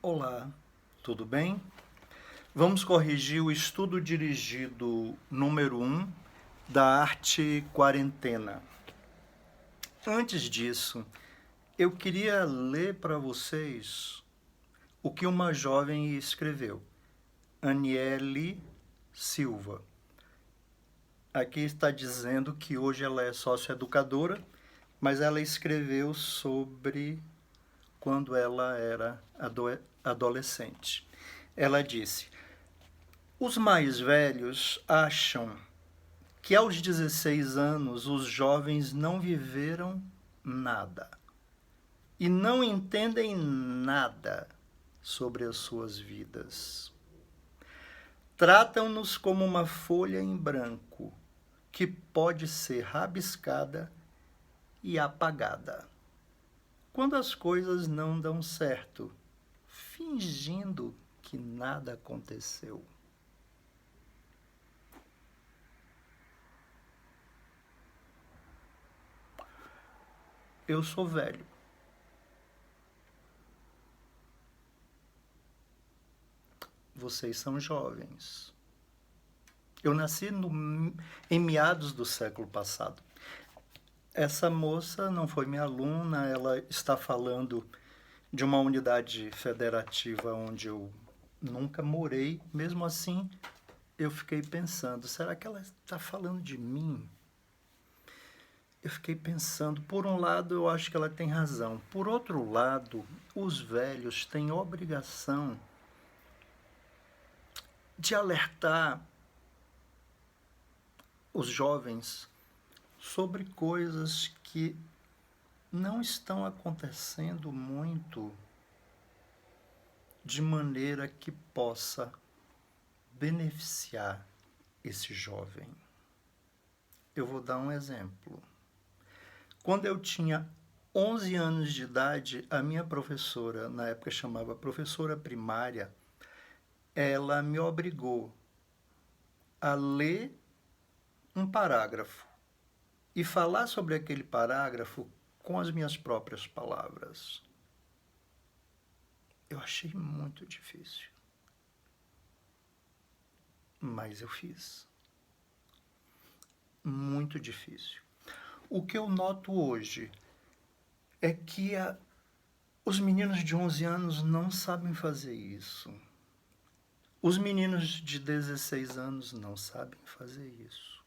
Olá, tudo bem? Vamos corrigir o estudo dirigido número 1 da arte quarentena. Antes disso, eu queria ler para vocês o que uma jovem escreveu, Aniele Silva. Aqui está dizendo que hoje ela é socioeducadora, mas ela escreveu sobre quando ela era adolescente. Ela disse: os mais velhos acham que aos 16 anos os jovens não viveram nada e não entendem nada sobre as suas vidas. Tratam-nos como uma folha em branco que pode ser rabiscada e apagada. Quando as coisas não dão certo, fingindo que nada aconteceu. Eu sou velho. Vocês são jovens. Eu nasci em meados do século passado. Essa moça não foi minha aluna, ela está falando de uma unidade federativa onde eu nunca morei. Mesmo assim, eu fiquei pensando, será que ela está falando de mim? Eu fiquei pensando, por um lado, eu acho que ela tem razão. Por outro lado, os velhos têm obrigação de alertar os jovens sobre coisas que não estão acontecendo muito de maneira que possa beneficiar esse jovem. Eu vou dar um exemplo. Quando eu tinha 11 anos de idade, a minha professora, na época chamava professora primária, ela me obrigou a ler um parágrafo e falar sobre aquele parágrafo com as minhas próprias palavras. Eu achei muito difícil, mas eu fiz. Muito difícil. O que eu noto hoje é que os meninos de 11 anos não sabem fazer isso. Os meninos de 16 anos não sabem fazer isso.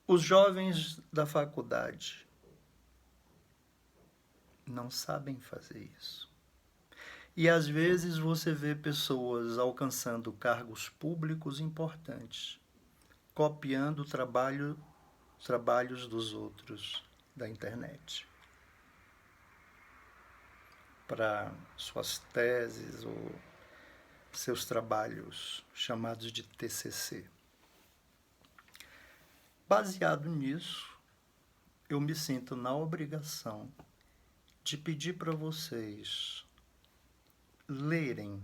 Os jovens da faculdade não sabem fazer isso. E às vezes você vê pessoas alcançando cargos públicos importantes, copiando trabalhos dos outros da internet para suas teses ou seus trabalhos chamados de TCC. Baseado nisso, eu me sinto na obrigação de pedir para vocês lerem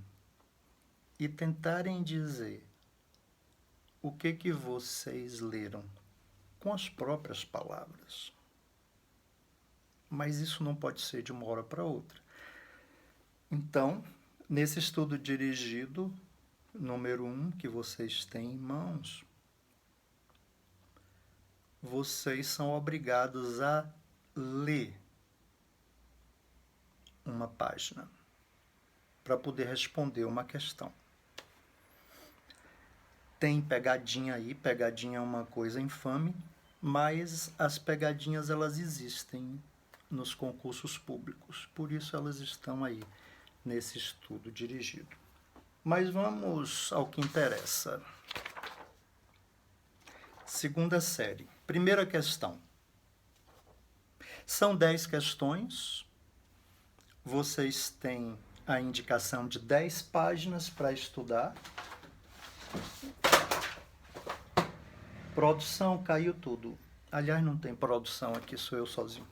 e tentarem dizer o que vocês leram com as próprias palavras. Mas isso não pode ser de uma hora para outra. Então, nesse estudo dirigido, número 1, que vocês têm em mãos, vocês são obrigados a ler uma página para poder responder uma questão. Tem pegadinha aí, pegadinha é uma coisa infame, mas as pegadinhas elas existem nos concursos públicos, por isso elas estão aí nesse estudo dirigido. Mas vamos ao que interessa. Segunda série. Primeira questão. São 10 questões. Vocês têm a indicação de 10 páginas para estudar. Produção, caiu tudo. Aliás, não tem produção aqui, sou eu sozinho.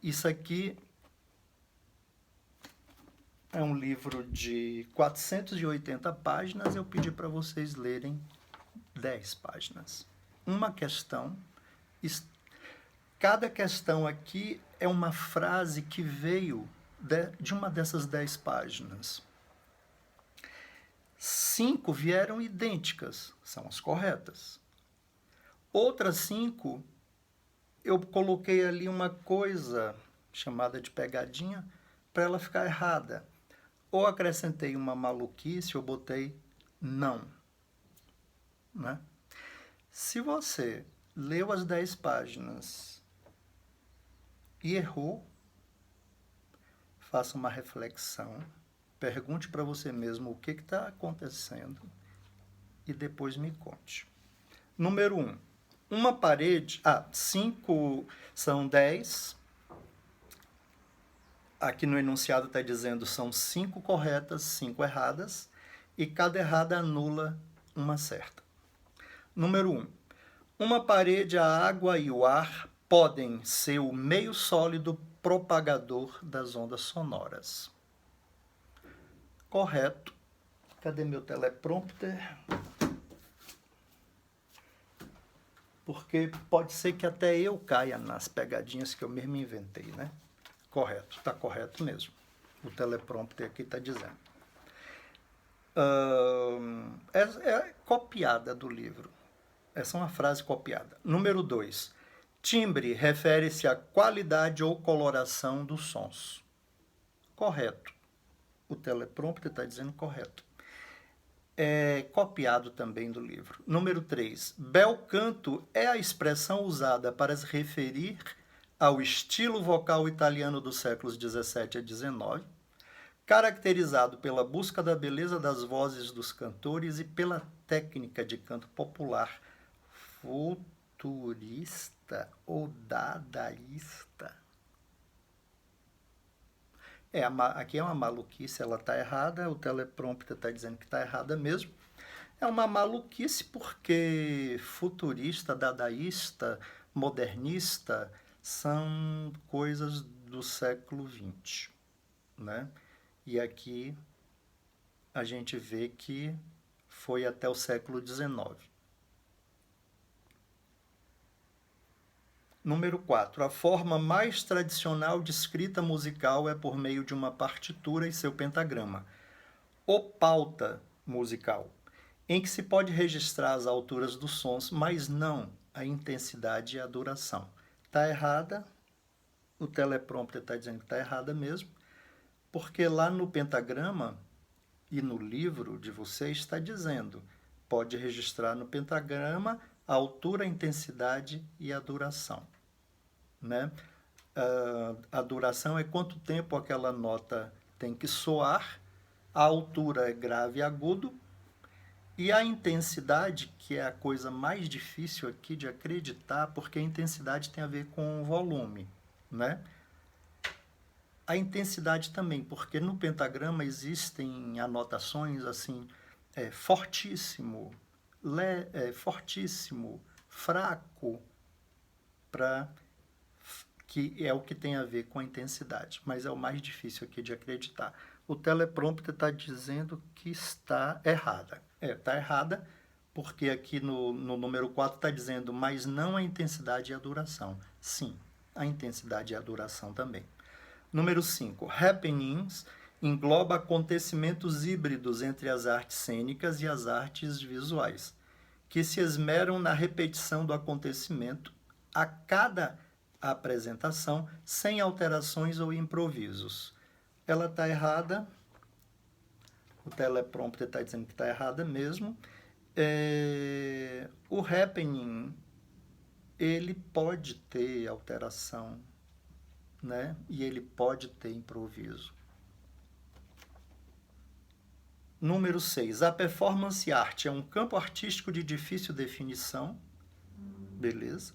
Isso aqui é um livro de 480 páginas. Eu pedi para vocês lerem 10 páginas. Uma questão. Cada questão aqui é uma frase que veio de uma dessas 10 páginas, 5 vieram idênticas, são as corretas. Outras 5, eu coloquei ali uma coisa chamada de pegadinha para ela ficar errada. Ou acrescentei uma maluquice, ou botei não. Né? Se você leu as 10 páginas e errou, faça uma reflexão, pergunte para você mesmo o que está acontecendo e depois me conte. Número 1. Uma parede... 5 são 10. Aqui no enunciado está dizendo são 5 corretas, 5 erradas, e cada errada anula uma certa. Número 1. Uma parede, a água e o ar podem ser o meio sólido propagador das ondas sonoras. Correto. Cadê meu teleprompter? Porque pode ser que até eu caia nas pegadinhas que eu mesmo inventei, né? Correto, está correto mesmo. O teleprompter aqui está dizendo. É copiada do livro. Essa é uma frase copiada. Número 2. Timbre refere-se à qualidade ou coloração dos sons. Correto. O teleprompter está dizendo correto. É copiado também do livro. Número 3. Bel canto é a expressão usada para se referir ao estilo vocal italiano dos séculos 17 a 19, caracterizado pela busca da beleza das vozes dos cantores e pela técnica de canto popular futurista ou dadaísta. Aqui é uma maluquice, ela está errada, o teleprompter está dizendo que está errada mesmo. É uma maluquice porque futurista, dadaísta, modernista são coisas do século XX, né? E aqui a gente vê que foi até o século XIX. Número 4. A forma mais tradicional de escrita musical é por meio de uma partitura e seu pentagrama, ou pauta musical, em que se pode registrar as alturas dos sons, mas não a intensidade e a duração. Está errada, o teleprompter está dizendo que está errada mesmo, porque lá no pentagrama e no livro de vocês está dizendo, pode registrar no pentagrama a altura, a intensidade e a duração. Né? A duração é quanto tempo aquela nota tem que soar, a altura é grave e agudo, e a intensidade, que é a coisa mais difícil aqui de acreditar, porque a intensidade tem a ver com o volume, né? A intensidade também, porque no pentagrama existem anotações assim, fortíssimo, fortíssimo, fraco, que é o que tem a ver com a intensidade, mas é o mais difícil aqui de acreditar. O teleprompter está dizendo que está errada. Está errada, porque aqui no número 4 está dizendo, mas não a intensidade e a duração. Sim, a intensidade e a duração também. Número 5. Happenings engloba acontecimentos híbridos entre as artes cênicas e as artes visuais, que se esmeram na repetição do acontecimento a cada apresentação, sem alterações ou improvisos. Ela está errada, o teleprompter está dizendo que está errada mesmo. O happening, ele pode ter alteração, né? E ele pode ter improviso. Número 6. A performance art é um campo artístico de difícil definição. Beleza.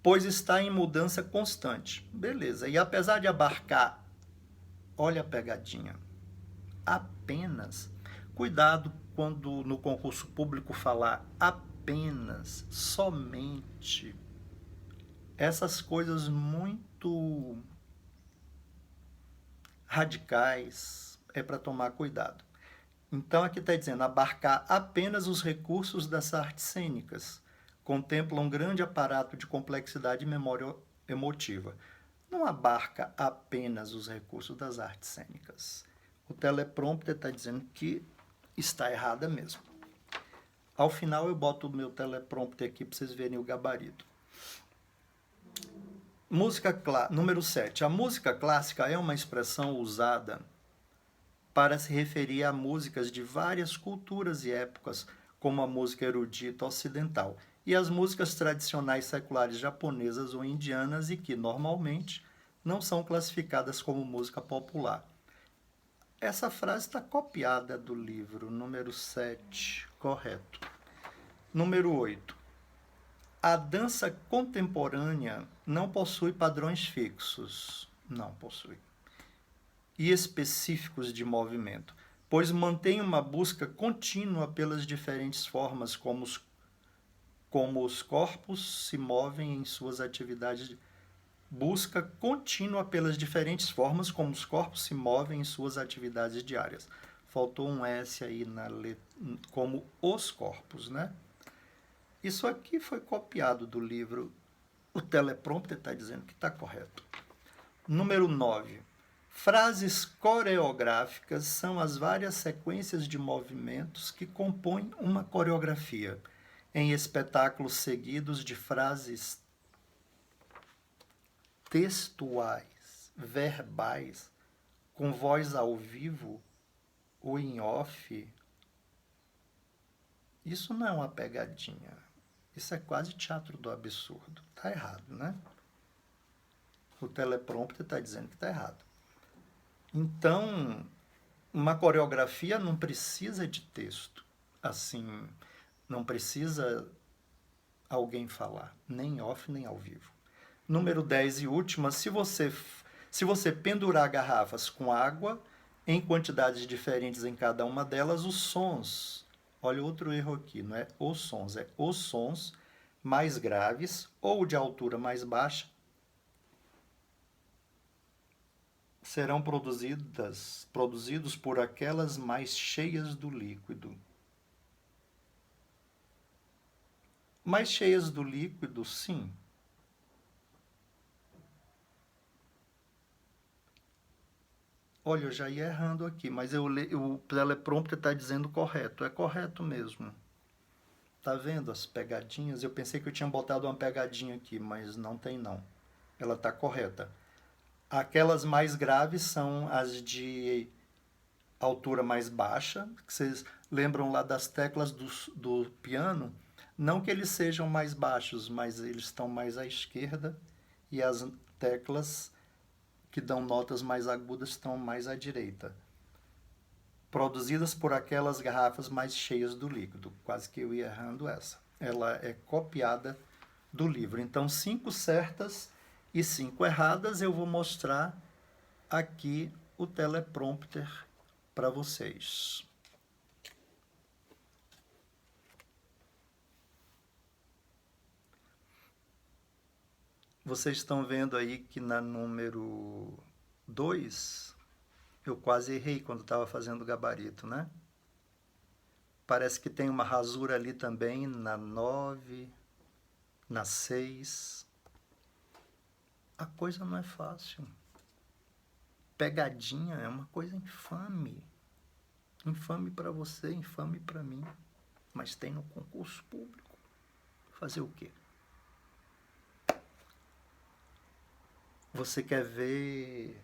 Pois está em mudança constante. Beleza. E apesar de abarcar, olha a pegadinha, apenas, cuidado quando no concurso público falar apenas, somente, essas coisas muito radicais é para tomar cuidado. Então aqui está dizendo abarcar apenas os recursos das artes cênicas, contempla um grande aparato de complexidade e memória emotiva. não abarca apenas os recursos das artes cênicas. O teleprompter está dizendo que está errada mesmo. Ao final eu boto o meu teleprompter aqui para vocês verem o gabarito. Número 7. A música clássica é uma expressão usada para se referir a músicas de várias culturas e épocas, como a música erudita ocidental, e as músicas tradicionais seculares japonesas ou indianas e que, normalmente, não são classificadas como música popular. Essa frase está copiada do livro, número 7, correto. Número 8. A dança contemporânea não possui padrões fixos. Não possui. E específicos de movimento, pois mantém uma busca contínua pelas diferentes formas como os corpos se movem em suas atividades. Busca contínua pelas diferentes formas como os corpos se movem em suas atividades diárias. Faltou um S aí como os corpos, né? Isso aqui foi copiado do livro. O teleprompter está dizendo que está correto. Número 9. Frases coreográficas são as várias sequências de movimentos que compõem uma coreografia, em espetáculos seguidos de frases textuais, verbais, com voz ao vivo ou em off. Isso não é uma pegadinha. Isso é quase teatro do absurdo. Está errado, né? O teleprompter está dizendo que está errado. Então, uma coreografia não precisa de texto. Assim, não precisa alguém falar, nem off, nem ao vivo. Número 10 e última, se você pendurar garrafas com água em quantidades diferentes em cada uma delas, os sons, olha outro erro aqui, não é os sons, é os sons mais graves ou de altura mais baixa serão produzidos por aquelas mais cheias do líquido. Mais cheias do líquido, sim. Olha, eu já ia errando aqui, mas o teleprompter está dizendo correto. É correto mesmo. Tá vendo as pegadinhas? Eu pensei que eu tinha botado uma pegadinha aqui, mas não tem não. Ela está correta. Aquelas mais graves são as de altura mais baixa, que vocês lembram lá das teclas do piano. Não que eles sejam mais baixos, mas eles estão mais à esquerda e as teclas que dão notas mais agudas estão mais à direita. Produzidas por aquelas garrafas mais cheias do líquido. Quase que eu ia errando essa. Ela é copiada do livro. Então, 5 certas e 5 erradas. Eu vou mostrar aqui o teleprompter para vocês. Vocês estão vendo aí que na número 2, eu quase errei quando estava fazendo o gabarito, né? Parece que tem uma rasura ali também na 9, na 6. A coisa não é fácil. Pegadinha é uma coisa infame. Infame para você, infame para mim. Mas tem no concurso público. Fazer o quê? Você quer ver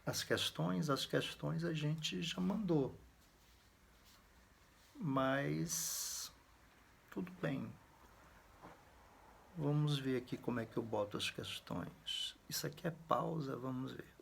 as questões? As questões a gente já mandou. Mas tudo bem. Vamos ver aqui como é que eu boto as questões. Isso aqui é pausa, vamos ver.